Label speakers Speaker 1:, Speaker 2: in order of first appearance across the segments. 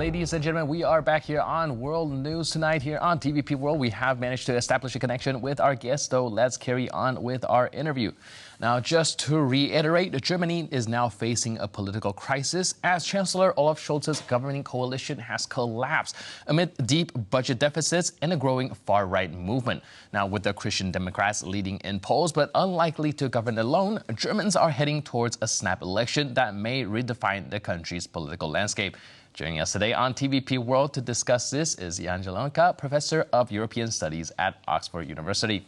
Speaker 1: ladies and gentlemen, we are back here on World News Tonight here on TVP World. We have managed to establish a connection with our guest, so let's carry on with our interview. Now, just to reiterate, Germany is now facing a political crisis as Chancellor Olaf Scholz's governing coalition has collapsed amid deep budget deficits and a growing far-right movement. Now, with the Christian Democrats leading in polls but unlikely to govern alone, Germans are heading towards a snap election that may redefine the country's political landscape. Joining us today on TVP World to discuss this is Jan Zielonka, Professor of European Studies at Oxford University.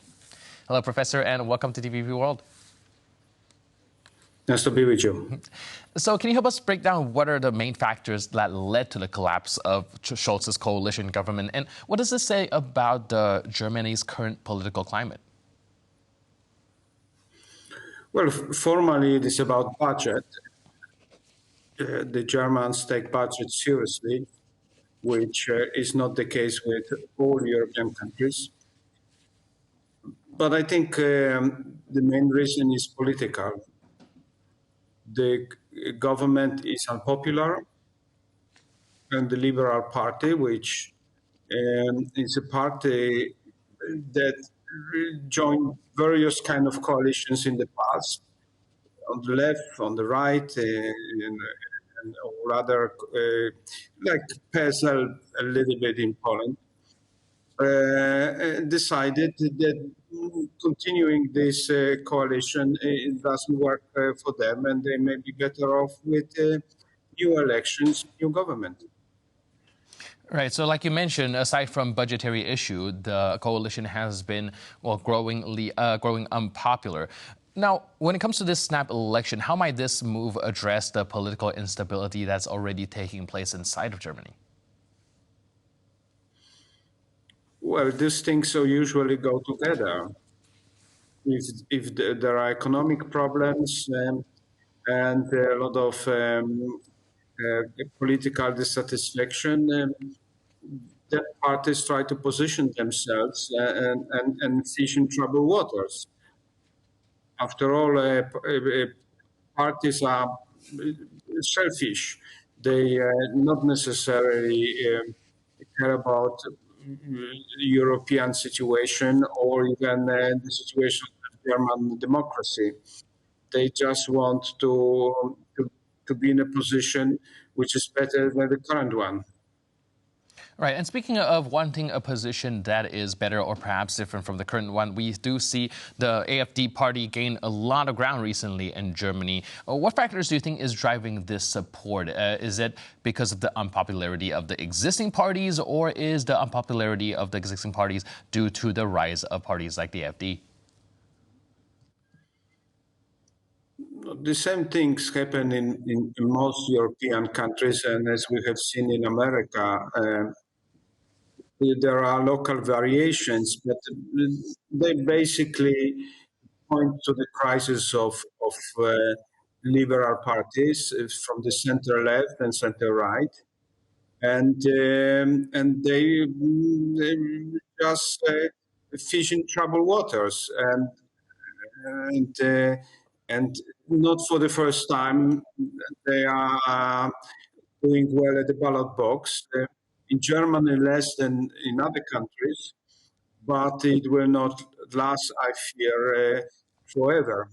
Speaker 1: Hello, Professor, and welcome to TVP World.
Speaker 2: Nice to be with you.
Speaker 1: So can you help us break down what are the main factors that led to the collapse of Scholz's coalition government? And what does this say about Germany's current political climate?
Speaker 2: Well, formally, it is about budget. The Germans take budget seriously, which is not the case with all European countries. But I think the main reason is political. The government is unpopular, and the Liberal Party, which is a party that joined various kind of coalitions in the past, on the left, on the right, and all other, like PSL a little bit in Poland, decided that continuing this coalition it doesn't work for them, and they may be better off with new elections, new government.
Speaker 1: Right. So like you mentioned, aside from budgetary issue, the coalition has been, well, growing unpopular. Now, when it comes to this snap election, how might this move address the political instability that's already taking place inside of Germany?
Speaker 2: Well, these things so usually go together. If there are economic problems and a lot of political dissatisfaction, that parties try to position themselves and fish in troubled waters. After all, parties are selfish. They not necessarily care about European situation or even the situation of German democracy. They just want to be in a position which is better than the current one.
Speaker 1: Right. And speaking of wanting a position that is better or perhaps different from the current one, we do see the AfD party gain a lot of ground recently in Germany. What factors do you think is driving this support? Is it because of the unpopularity of the existing parties, or is the unpopularity of the existing parties due to the rise of parties like the AfD?
Speaker 2: The same things happen in most European countries, and as we have seen in America, there are local variations, but they basically point to the crisis of liberal parties from the center left and center right, and they just fish in troubled waters, and not for the first time they are doing well at the ballot box. In Germany, less than in other countries, but it will not last, I fear, forever.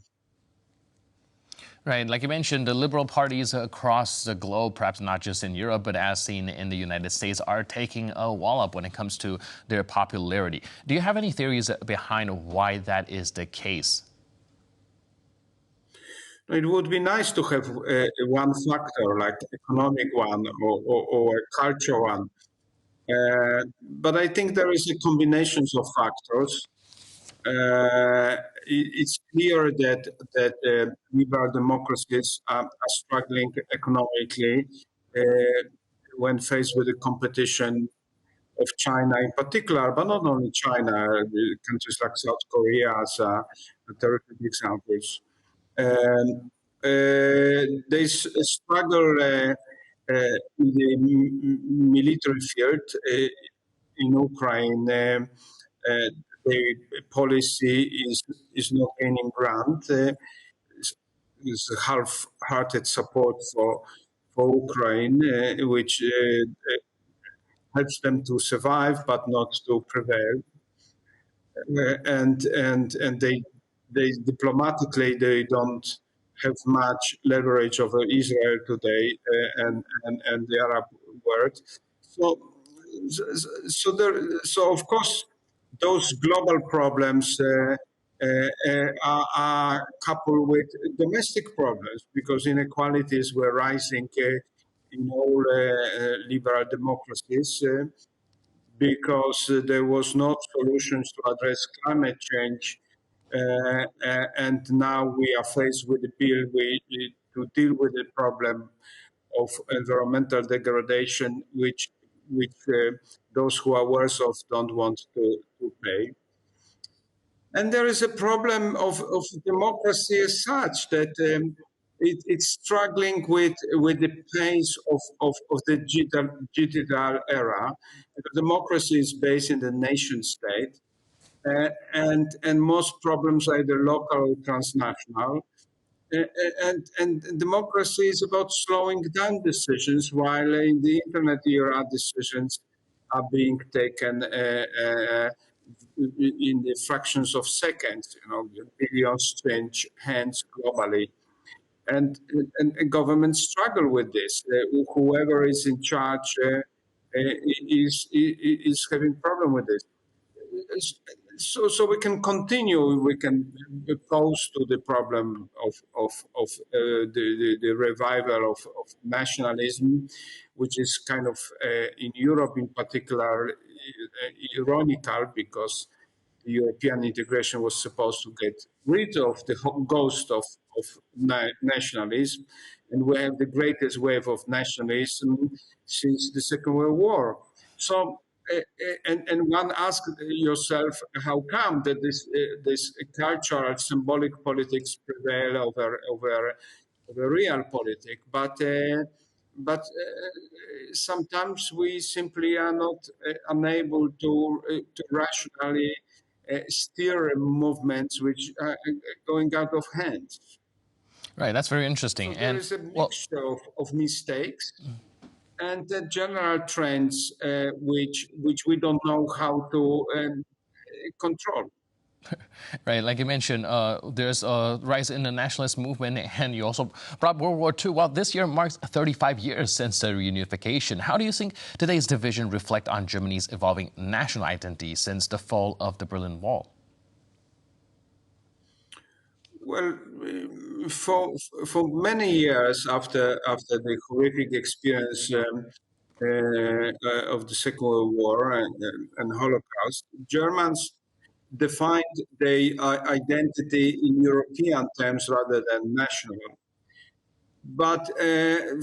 Speaker 1: Right. Like you mentioned, the liberal parties across the globe, perhaps not just in Europe, but as seen in the United States, are taking a wallop when it comes to their popularity. Do you have any theories behind why that is the case?
Speaker 2: It would be nice to have one factor, like economic one or a culture one. But I think there is a combination of factors. It's clear that liberal democracies are struggling economically when faced with the competition of China in particular, but not only China, countries like South Korea as terrific examples. They struggle in the military field in Ukraine. The policy is not gaining ground. It's half-hearted support for Ukraine, which helps them to survive but not to prevail. And they diplomatically they don't have much leverage over Israel today and the Arab world. So so of course those global problems are coupled with domestic problems because inequalities were rising in all liberal democracies. Because there was no solutions to address climate change. And now we are faced with a bill to deal with the problem of environmental degradation, which those who are worse off don't want to pay. And there is a problem of democracy as such that it's struggling with the pace of the digital era. Because democracy is based in the nation state, and most problems are either local or transnational. And democracy is about slowing down decisions, while in the internet era, decisions are being taken in the fractions of seconds. Billions change hands globally, and governments struggle with this. Whoever is in charge is having problem with this. So we can continue. We can pose to the problem of the revival of nationalism, which is kind of in Europe in particular ironical because European integration was supposed to get rid of the ghost of nationalism, and we have the greatest wave of nationalism since the Second World War. So, and one asks yourself, how come that this cultural symbolic politics prevail over real politics? But sometimes we simply are not unable to rationally steer movements which are going out of hand.
Speaker 1: Right, that's very
Speaker 2: So
Speaker 1: interesting.
Speaker 2: there
Speaker 1: And
Speaker 2: is a
Speaker 1: well,
Speaker 2: mixture of mistakes and general trends which we don't know how to control.
Speaker 1: right, like you mentioned, there's a rise in the nationalist movement, and you also brought World War II. Well, this year marks 35 years since the reunification. How do you think today's division reflect on Germany's evolving national identity since the fall of the Berlin Wall?
Speaker 2: Well, for many years after the horrific experience of the Second World War and Holocaust, Germans defined their identity in European terms rather than national. But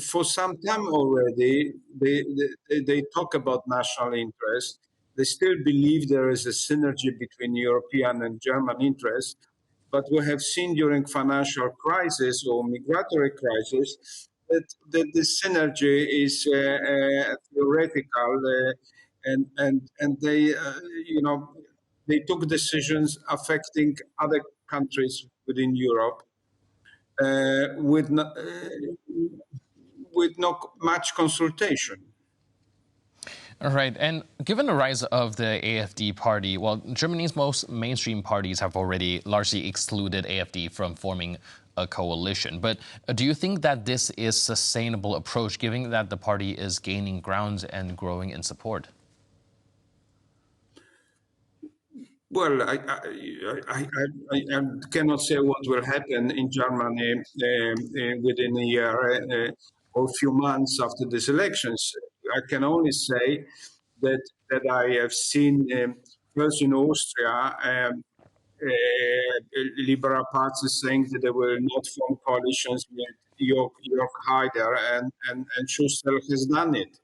Speaker 2: for some time already, they talk about national interest. They still believe there is a synergy between European and German interests. But we have seen during financial crisis or migratory crisis that the synergy is theoretical, and they they took decisions affecting other countries within Europe with not much consultation.
Speaker 1: All right, and given the rise of the AfD party, well, Germany's most mainstream parties have already largely excluded AfD from forming a coalition. But do you think that this is a sustainable approach, given that the party is gaining ground and growing in support?
Speaker 2: Well, I cannot say what will happen in Germany within a year or a few months after these elections. I can only say that I have seen first in Austria liberal parties saying that they will not form coalitions with York Haider, and Schuster has done it.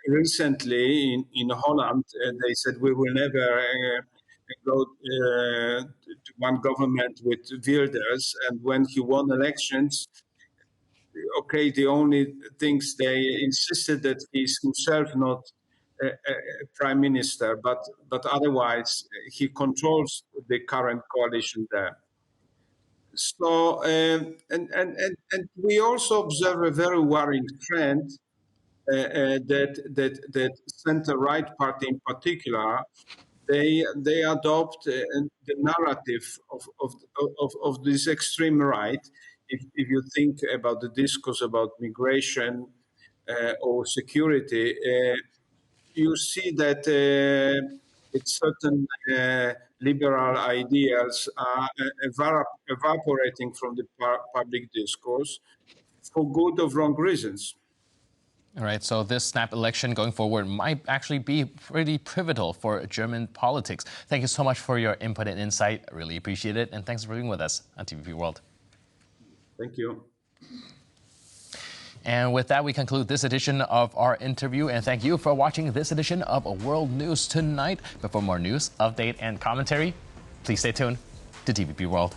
Speaker 2: Recently in Holland, they said we will never go to one government with Wilders. And when he won elections, okay, the only things they insisted that he's himself not a prime minister, but otherwise he controls the current coalition there. So, and we also observe a very worrying trend that center-right party in particular, they adopt the narrative of this extreme right. If you think about the discourse about migration or security, you see that it's certain liberal ideas are evaporating from the public discourse for good or wrong reasons.
Speaker 1: All right, so this snap election going forward might actually be pretty pivotal for German politics. Thank you so much for your input and insight. I really appreciate it. And thanks for being with us on TVP World.
Speaker 2: Thank you.
Speaker 1: And with that, we conclude this edition of our interview. And thank you for watching this edition of World News Tonight. But for more news, update, and commentary, please stay tuned to TVP World.